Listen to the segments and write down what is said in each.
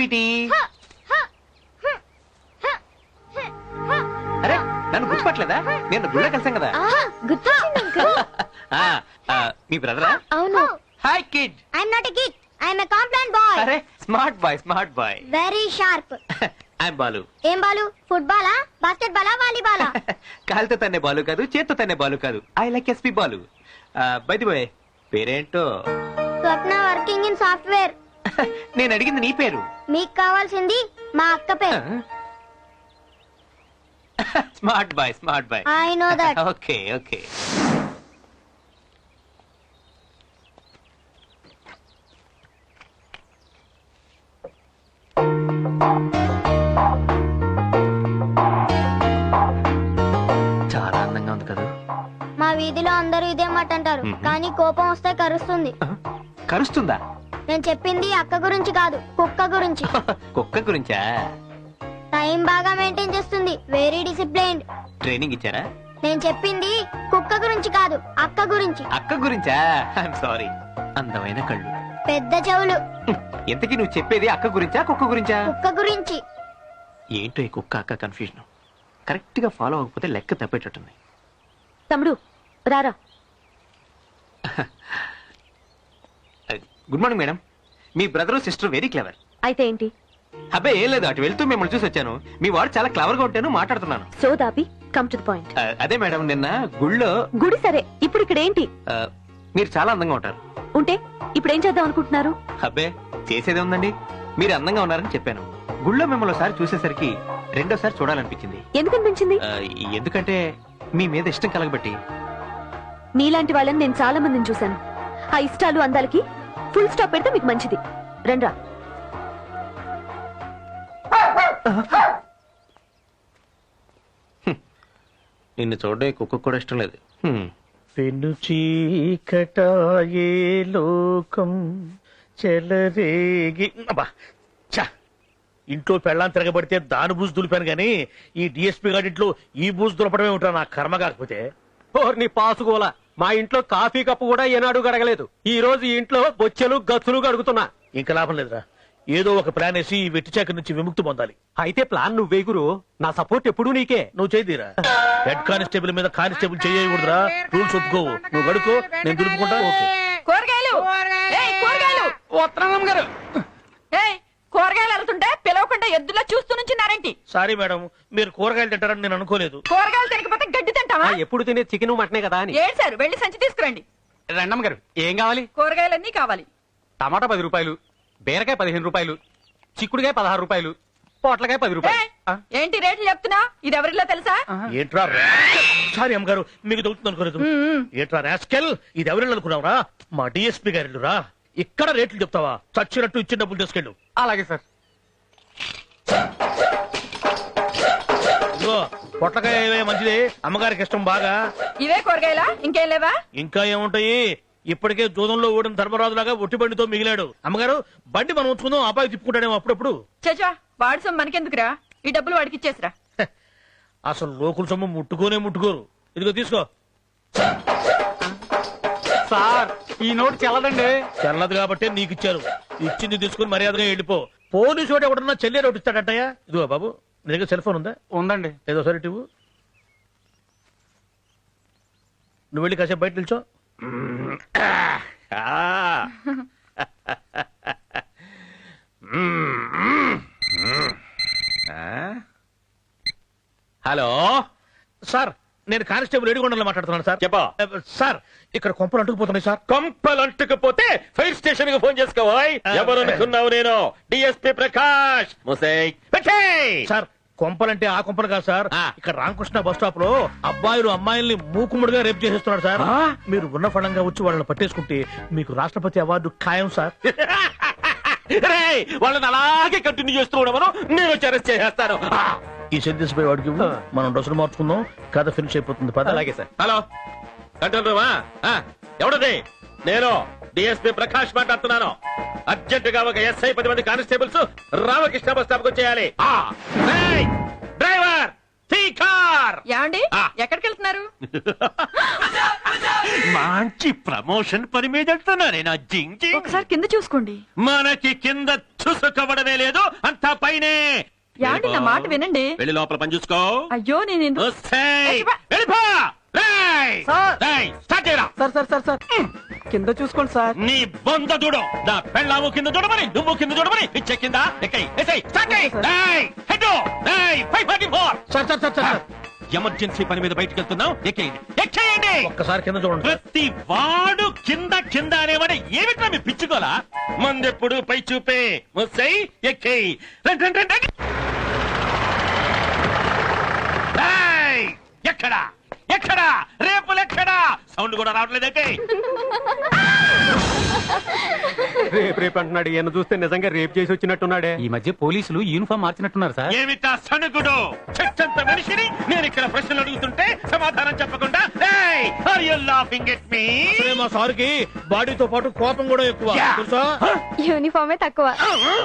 Sweety. అరే నన్ను గుర్తుపట్టలేదా? నేను గుళ్ళో కలిసాం కదా. మీ బ్రదరా? అవును. Hi kid. I'm not a kid, I'm a complaint boy. అరే smart boy, smart boy. Very sharp. I'm Balu. ఏం బాలు? ఫుట్బాలా, బాస్కెట్ బాలా, వాలీబాలా? కాలుతో తన్నే బాలు కాదు, చేత్తో తన్నే బాలు కాదు. I like SP Balu. By the way, పేరేంటో? Swapna working in software. నేను అడిగింది నీ పేరు. మీకు కావాల్సింది మా అక్క పేరు. Smart boy, smart boy. I know that. Okay okay. చాలా అందంగా ఉంది కదా. మా వీధిలో అందరూ ఇదే మాట అంటారు, కానీ కోపం వస్తే కరుస్తుంది. కరుస్తుందా? నేను చెప్పింది అక్క గురించి కాదు, కుక్క గురించి. కుక్క గురించా? టైం బాగా మెయింటైన్ చేస్తుంది, వెరీ డిసిప్లైన్డ్. ట్రైనింగ్ ఇచ్చారా? నేను చెప్పింది కుక్క గురించి కాదు, అక్క గురించి. అక్క గురించా? I'm sorry. అందమైన కళ్ళు, పెద్ద చెవులు. ఎంతకీ నువ్వు చెప్పేది అక్క గురించా కుక్క గురించా? కుక్క గురించి. ఏంటో ఈ కుక్క అక్క కన్ఫ్యూజన్. కరెక్ట్ గా ఫాలో అవ్వకపోతే లెక్క తప్పేటట్టుంది. తమ్ముడు రారా. Good morning madam. మీ బ్రదర్ సిస్టర్ వెరీ క్లవర్. అయితే ఏంటి? అబ్బాయి ఏం లేదు, అటు వెళ్తూ మిమ్మల్ని చూసి వచ్చాను. మీ వాడు చాలా క్లవర్ గా ఉంటాను, మాట్లాడుతున్నాను. సో దాపి కమ్ టు ది పాయింట్. అదే మేడం, నిన్న గుళ్ళో. గుడి సరే, ఇప్పుడు ఇక్కడ ఏంటి? మీరు చాలా అందంగా ఉంటారు. ఉంటే ఇప్పుడు ఏం చేద్దాం అనుకుంటున్నారు? అబ్బే చేసేదే ఉందండి, మీరు అందంగా ఉన్నారని చెప్పాను. గుళ్ళో మిమ్మల్ని ఒకసారి చూసేసరికి రెండోసారి చూడాలనిపించింది. ఎందుకు అనిపించింది? ఎందుకంటే మీ మీద ఇష్టం కలగబట్టి. నీలాంటి వాళ్ళని నేను చాలా మందిని చూశాను. ఆ ఇష్టాలు అందాలకి ఫుల్ స్టాప్ పెడితే మీకు మంచిది. రండ్రా. నిన్ను చూడడం కుక్క కూడా ఇష్టం లేదు. పెను చీకటాయే లోకం చెలరేగి. అబ్బా ఛ! ఇంట్లో పెళ్ళాం తిరగబడితే దాని బూజు దులిపాను గాని ఈ డిఎస్పీ గారింట్లో ఈ బూజు దులపడమే ఉంటా నా కర్మ కాకపోతే. నీ పాసుకోలా, మా ఇంట్లో కాఫీ కప్పు కూడా ఏనాడు గడగలేదు. ఈ రోజు ఇంట్లో బొచ్చెలు గచ్చులు గడుగుతున్నా. ఇంకా లాభం లేదురా, ఏదో ఒక ప్లాన్ వేసి ఈ వెట్టి చాకరి నుంచి విముక్తి పొందాలి. అయితే ప్లాన్ నువ్వే గురు, నా సపోర్ట్ ఎప్పుడూ నీకే. నువ్వు చేయదీరా. హెడ్ కానిస్టేబుల్ మీద కానిస్టేబుల్ చేయకూడదురా, రూల్స్ ఒప్పుకోవు. నువ్వు గడుకో, నేను దులుపుకుంటా. కూరగాయలు వస్తున్నాం గారు. కూరగాయలు వెళ్తుంటే పిలవకుండా ఎద్దులా చూస్తూ నుంచున్నారేంటి? సారీ మేడం, మీరు కూరగాయలు తింటారని నేను అనుకోలేదు. కూరగాయలు తినకపోతే గడ్డి తింటావా? ఎప్పుడు తినే చికెన్ మటనే కదా అని. ఏడ్చారు, వెళ్ళి సంచి తీసుకురండి. రండమ్మ గారు, ఏం కావాలి? కూరగాయలన్నీ కావాలి. టమాటా 10 రూపాయలు, బీరకాయ 15 రూపాయలు, చిక్కుడుకాయ 16 రూపాయలు, పొట్లకాయ 10 రూపాయలు. ఏంటి రేట్లు చెప్తున్నా? ఇది ఎవరిలో తెలుసా? ఏంట్రా సారీ అమ్మగారు, మీకు దొరుకుతుంది అనుకోలేదు. ఏంట్రా రాస్కెల్, ఇది ఎవరిని అనుకున్నావురా? మా డిఎస్పీ గారి రా. ఇక్కడ రేట్లు చెప్తావా? చచ్చినట్టు ఇచ్చిన డబ్బులు తీసుకెళ్ళు. అలాగే సార్. ఇదిగో పొట్లకాయ మంచిది, అమ్మగారికి ఇష్టం బాగా. ఇవే కూరగాయలా? ఇంకేం లేవా? ఇంకా ఏముంటాయి, ఇప్పటికే జూదంలో ఓడిన ధర్మరాజులాగా ఒట్టి బండితో మిగిలాడు. అమ్మగారు బండి మనం ఉంచుకుందాం, అబ్బాయి తిప్పుకుంటాడేమో అప్పుడప్పుడు. చచా, వాడి సొమ్ము మనకెందుకురా? ఈ డబ్బులు వాడికి ఇచ్చేసిరా. అసలు లోకుల సొమ్ము ముట్టుకోరు. ఇదిగో తీసుకో. సార్ ఈ నోటు చెల్లదండి. చెల్లదు కాబట్టి నీకు ఇచ్చారు. ఇచ్చింది తీసుకుని మర్యాదగా వెళ్ళిపో. పోలీసు వాడు ఎవడన్నా చెల్లె రోడ్డు ఇస్తాడటయ్యా. ఇదిగో బాబు, నీ దగ్గర సెల్ ఫోన్ ఉందా? ఉందండి. ఏదో సరే ఇవ్వు. నువ్వు వెళ్ళి కాసేపు బయట నిల్చో. హలో సార్, నేను కానిస్టేబుల్ ఏడుగొండలో మాట్లాడుతున్నాను సార్. చెప్పా. సార్, ఇక్కడ కొంపలు అంటుకుపోతున్నాయి సార్. కొంపలు అంటుకుపోతే ఫైర్ స్టేషన్ కి ఫోన్ చేసుకోవాలి. ఎవరు అనుకున్నావు? నేను డిఎస్పీ ప్రకాష్. సార్, కొంపలంటే ఆ కొంపలు కాదు సార్. ఇక్కడ రామకృష్ణ బస్ స్టాప్ లో అబ్బాయిలు అమ్మాయిల్ని మూకుముడిగా రేపు చేసేస్తున్నారు సార్. మీరు ఉన్న ఫలంగా వచ్చి వాళ్ళని పట్టేసుకుంటే మీకు రాష్ట్రపతి అవార్డు ఖాయం సార్. వాళ్ళని అలాగే కంటిన్యూ చేస్తూ ఉండమను, నేను వచ్చి అరెస్ట్ చేసేస్తాను. ఈ సెంటెన్స్ పై వాడికి మనం డ్రెస్సులు మార్చుకుందాం, కథ ఫినిష్ అయిపోతుంది. పద. అలాగే సార్. హలో కంట్రోల్ రూమా? ఎవడది? నేను డిఎస్పీ ప్రకాష్ మాట్లాడుతున్నాను. అర్జెంట్ గా ఒక ఎస్ఐ 10 మంది కానిస్టేబుల్స్ రామకృష్ణ బస్ స్టాప్ కు వచ్చేయాలి. డ్రైవర్ ఏమండి, ఎక్కడికి వెళ్తున్నారు? మంచి ప్రమోషన్ పని మీద వెళ్తున్నానేనా జింగ్ జింగ్ ఒకసారి కింద చూసుకోండి. మనకి కింద చూసుకోవడమే లేదు అంతా పైనే. యాండి నా మాట వినండి. వెళ్ళి లోపల పని చూసుకో. అయ్యో నేను ఎందుకు- వస్తాయ్. వెళ్ళిపో. రేయ్. సార్. రేయ్, స్టార్ట్ చేయరా. సార్ కింద చూసుకోండి సార్. నీ బొంద చూడు. నా పెళ్ళాము కింద చూడమని నువ్వు కింద చూడమని పిచ్చే కింద ఎక్కై ఎసై స్టార్ట్ చేయి. రేయ్, హెడ్ రేయ్ 544. Sir sir sir sir emergency పని మీద బయటకు వెళ్తున్నావు. ఎక్కేయండి. ఒక్కసారి కింద చూడండి సార్. ప్రతి వాడు కింద కింద అనేవాడు ఏమిట్రా మీ పిచ్చుకోలా? మందెప్పుడు పై చూపే. ముసై ఎక్కేయి. రండి రండి రండి. రేయ్, ఎక్కడా ఎక్కడా రేపులెక్కడా? సౌండ్ కూడా రావట్లేదు. ఎక్కేయి. రేపు అంటున్నాడు. ఈయన చూస్తే నిజంగా రేప్ చేసి వచ్చినట్టున్నాడే. ఈ మధ్య పోలీసులు యూనిఫామ్ మార్చినట్టున్నారు సార్. ఏమిటా సణుగుడు? చెట్టంత మనిషిని నేను ఇక్కడ ప్రశ్నలు అడుగుతుంటే సమాధానం చెప్పకుండా ఏయ్, are you laughing at me? అసలే మా సార్కి బాడీతో పాటు కోపం కూడా ఎక్కువ యా. తెలుసా? యూనిఫామే తక్కువ.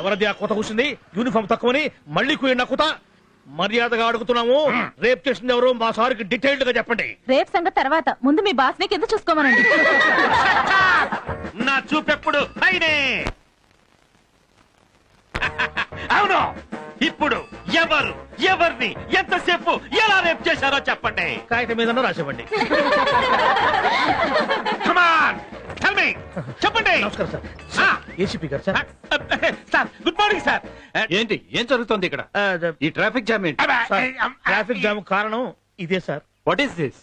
ఎవరిది ఆ కొత్త కూర్చుంది? యూనిఫామ్ తక్కువని మళ్ళీ కుయ్యండి ఆ కుత. మర్యాదగా అడుగుతున్నాము. రేప్ చేసింది ఎవరు? మా సార్కి డీటెయిల్డ్ గా చెప్పండి. రేపు సంగతి తర్వాత ముందు మీ బాస్ ని కింద చూసుకోమనండి. నా చూపెప్పుడు పైనే. అవును, ఇప్పుడు ఎవరు ఎవరిని ఎంతసేపు ఎలా రేప్ చేశారో చెప్పండి. కాగితం మీద రాసివ్వండి. Come on, tell me. చెప్పండి. నమస్కారం సార్. ఏసీపీ గారు sir. Sir, good morning sir. ఏంటి ఏం జరుగుతోంది ఇక్కడ? ఈ ట్రాఫిక్ జామ్ ఏంటి? సార్, ట్రాఫిక్ జామ్ కారణం ఇదే సార్. What is this?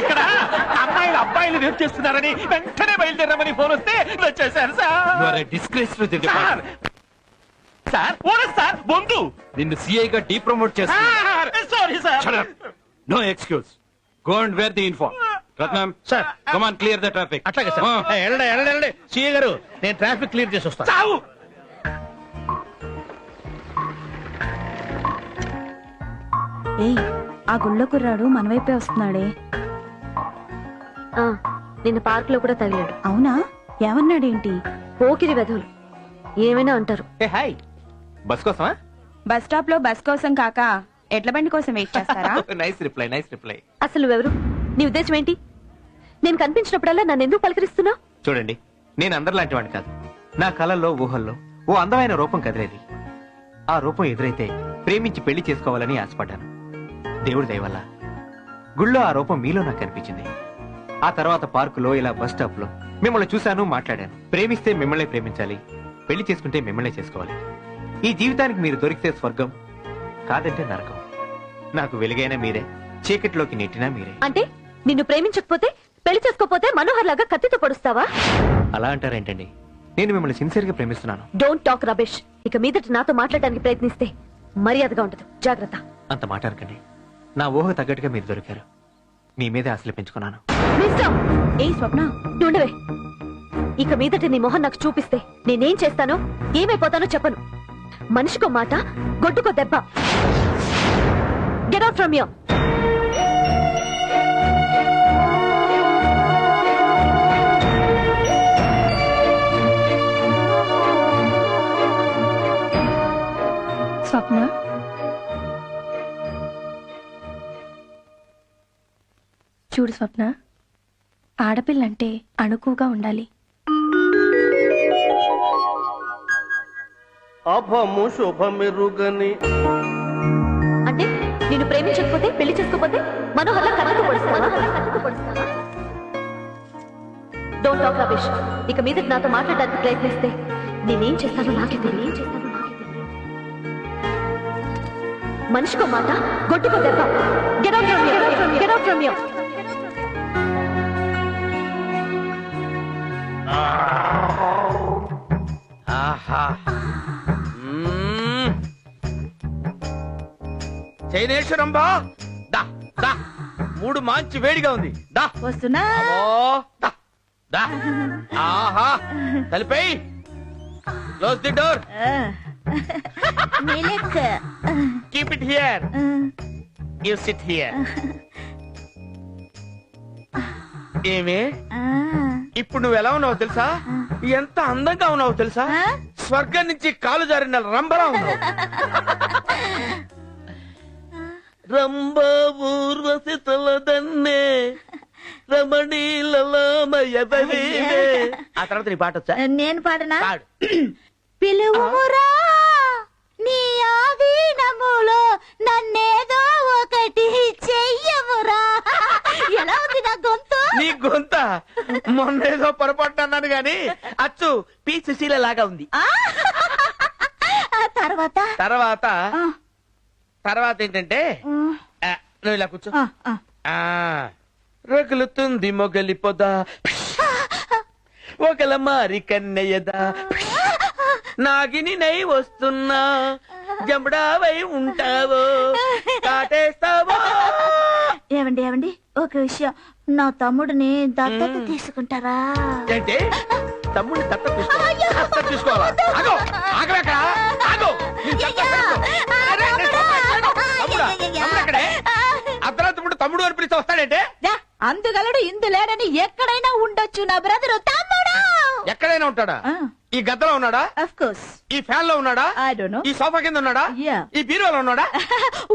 ఇక్కడ అమ్మాయిలు అబ్బాయిలు రేప్ చేస్తున్నారని వెంటనే బయలుదేరమని ఫోన్ వస్తే వచ్చేసారు you are sir. A disgrace to the sir department. Sir owner sir బొందు. నిన్ను సిఐ గా డీప్రమోట్ చేస్తున్నా. Sorry sir. Shut up. No excuse. Go and wear the uniform. Ratnam, Sir. come on, clear the traffic. అట్లాగే sir. వెళ్ళండి వెళ్ళండి వెళ్ళండి. CA గారు, నేను ట్రాఫిక్ క్లియర్ చేసి వస్తాను. చావు. ఏయ్, ఆ గుళ్ళో కుర్రాడు మన వైపే వస్తున్నాడే. నిన్న పార్క్ లో కూడా తగిలాడు. అవునా? ఏమన్నాడేంటి? పోకిరి వెధవులు ఏమైనా అంటారు. హాయ్, బస్ కోసమా? బస్ స్టాప్ లో బస్ కోసం కాక ఎడ్ల బండి కోసం వెయిట్ చేస్తారా? Nice reply. అసలు నువ్వెవరు? నీ ఉద్దేశం ఏంటి? నేను కనిపించినప్పుడల్లా నన్ను ఎందుకు పలకరిస్తున్నావు? చూడండి, నేను అందరిలాంటి వాడిని కాదు. నా కళల్లో ఊహల్లో ఓ అందమైన రూపం కదిలేది. ఆ రూపం ఎదురైతే ప్రేమించి పెళ్లి చేసుకోవాలని ఆశపడ్డాను. దేవుడి దయ వల్ల గుళ్ళో ఆ రూపం మీలో నాకు కనిపించింది. ఆ తర్వాత పార్కులో, ఇలా బస్ స్టాప్ లో మిమ్మల్ని చూశాను, మాట్లాడాను. ప్రేమిస్తే మిమ్మల్ని ప్రేమించాలి, పెళ్లి చేసుకుంటే మిమ్మల్ని చేసుకోవాలి. ఈ జీవితానికి మీరు దొరికితే స్వర్గం, కాదంటే నరకం. నాకు వెలుగైన మీరే, చీకటిలోకి నెట్టినా మీరే. అంటే నిన్ను ప్రేమించకపోతే పెళ్లి చేసుకోపోతే మనోహర్ లాగా కత్తితో పొడుస్తావా? అలా అంటారేంటండి? నేను మిమ్మల్ని సిన్సియర్ గా ప్రేమిస్తున్నాను. Don't talk rubbish. ఇక మీదట నాతో మాట్లాడడానికి ప్రయత్నిస్తే మర్యాదగా ఉండదు. జాగ్రత్త. అంత మాట్లాడకండి. నా ఊహ తగ్గట్టుగా మీరు దొరికారు. మీ మీదే ఆశలు పెంచుకున్నాను. మిస్టర్, ఏ స్వప్న, ఉండవే. ఇక మీదట నీ మొహం నాకు చూపిస్తే నేనేం చేస్తానో ఏమైపోతానో చెప్పను. మనిషికో మాట, గొడ్డుకో దెబ్బ. Get out from here. Swapna, చూడు స్వప్న, ఆడపిల్లంటే అణుకుగా ఉండాలి. అభము శుభమిరుగని అంటే నిన్ను ప్రేమించకపోతే పెళ్లి చేసుకోపోతే మనోహర్లా కత్తితో పొడుస్తావా? Don't talk rubbish. ఇక మీదట నాతో మాట్లాడడానికి ప్రయత్నిస్తే నేనేం చేస్తానో నాకే తెలియదు. మనిషికో మాట, గొడ్డుకో దెబ్బ. Get out from here. Get out from here. చైనేశ్వరంబా దా దా, మూడు మంచి వేడిగా ఉంది. దా వస్తున్నా. దా దా. ఆహా, తలిపై close the door. Keep it here. You sit here. ఏమే, ఇప్పుడు నువ్వు ఎలా ఉన్నావు తెలుసా? ఎంత అందంగా ఉన్నావు తెలుసా? స్వర్గం నుంచి కాలు జారిన రంబలా ఉన్నావు. రంభా ఊర్వశి తలదన్నే రమణీలమయ ఆ తర్వాత నీ పాట వచ్చా నేను పాడనా పాడు. పిలువుమురా నీ ఆధీనములో నన్నేదో ఒకటి చెయ్యమురా ఎలా ఉంది నా గొంతు నీ గొంత మొన్నేదో పొరపాటు అన్నాను గాని అచ్చు పి సుశీల లాగా ఉంది. ఆ తర్వాత తర్వాత ఆ, తర్వాత ఏంటంటే ఆ, నువ్వు ఇలా కూర్చో. ఆ, ఆ. ఆ రగులుతుంది మొగలి పొద ఒకల మారి కన్నయ్యదా నాగిని నై వస్తున్నా జంబడావై ఉంటావో కాటేస్తావో. ఏవండి ఏవండి ఒక విషయం నా తమ్ముడిని దత్తత తీసుకుంటారా ఏంటి తమ్ముడిని దత్త తీసుకోవాలా? ఆగు, ఆగవేక్కడ? ఆగు. నీ దత్త తీసుకో. అరే, నీ తమ్ముడా? తమ్ముడు ఎక్కడే? అర్ధరాత్రి తమ్ముడు అని పిలిస్తే వస్తాడంటే దా, అందుగలడు ఇందు లేడని ఎక్కడైనా ఉండొచ్చు నా బ్రదరు తమ్ముడు ఎక్కడైనా ఉంటాడా? ఈ గద్దలో ఉన్నాడా? ఆఫ్ కోర్స్ ఈ ఫ్యాన్ లో ఉన్నాడా? ఐ డోంట్ నో ఈ సోఫా కింద ఉన్నాడా? Yeah. ఈ బీరువాలో ఉన్నాడా?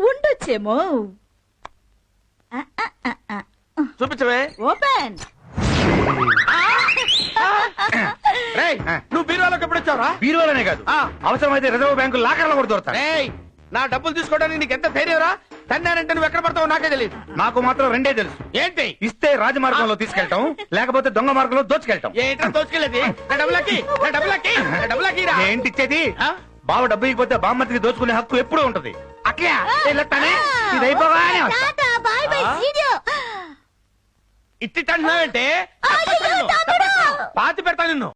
ఉండొచ్చేమో చూపించవే. ఓపెన్ రేయ్, నువ్వు బీరువాలోకి ఎప్పుడు వచ్చావురా? బీరువాలనే కాదు అవసరమైతే రిజర్వ్ బ్యాంకు లాకర్లో కూడా దొరుకుతారు. రేయ్, నా డబ్బులు తీసుకోవడానికి నీకు ఎంత ధైర్యంరా? తన్నానంటే నువ్వు ఎక్కడ పడతావో నాకే తెలియదు. నాకు మాత్రం రెండే తెలుసు. ఏంటి? ఇస్తే రాజమార్గంలో తీసుకెళ్తాం, లేకపోతే దొంగ మార్గంలో దోచుకెళ్తాం. ఏంటో దోచుకెళ్ళేది? నా డబ్బులకి, నా డబ్బులకి, నా డబ్బులకి రా. ఏంటి ఇచ్చేది? ఆ? బావ డబ్బు ఇకపోతే బామ్మతికి దోచుకునే హక్కు ఎప్పుడూ ఉంటది. అట్లా ఇది అయిపోగానే వస్తా. Tata bye bye see you ఇట్టి తంటున్నావంటే పాతి పెడతా నిన్ను.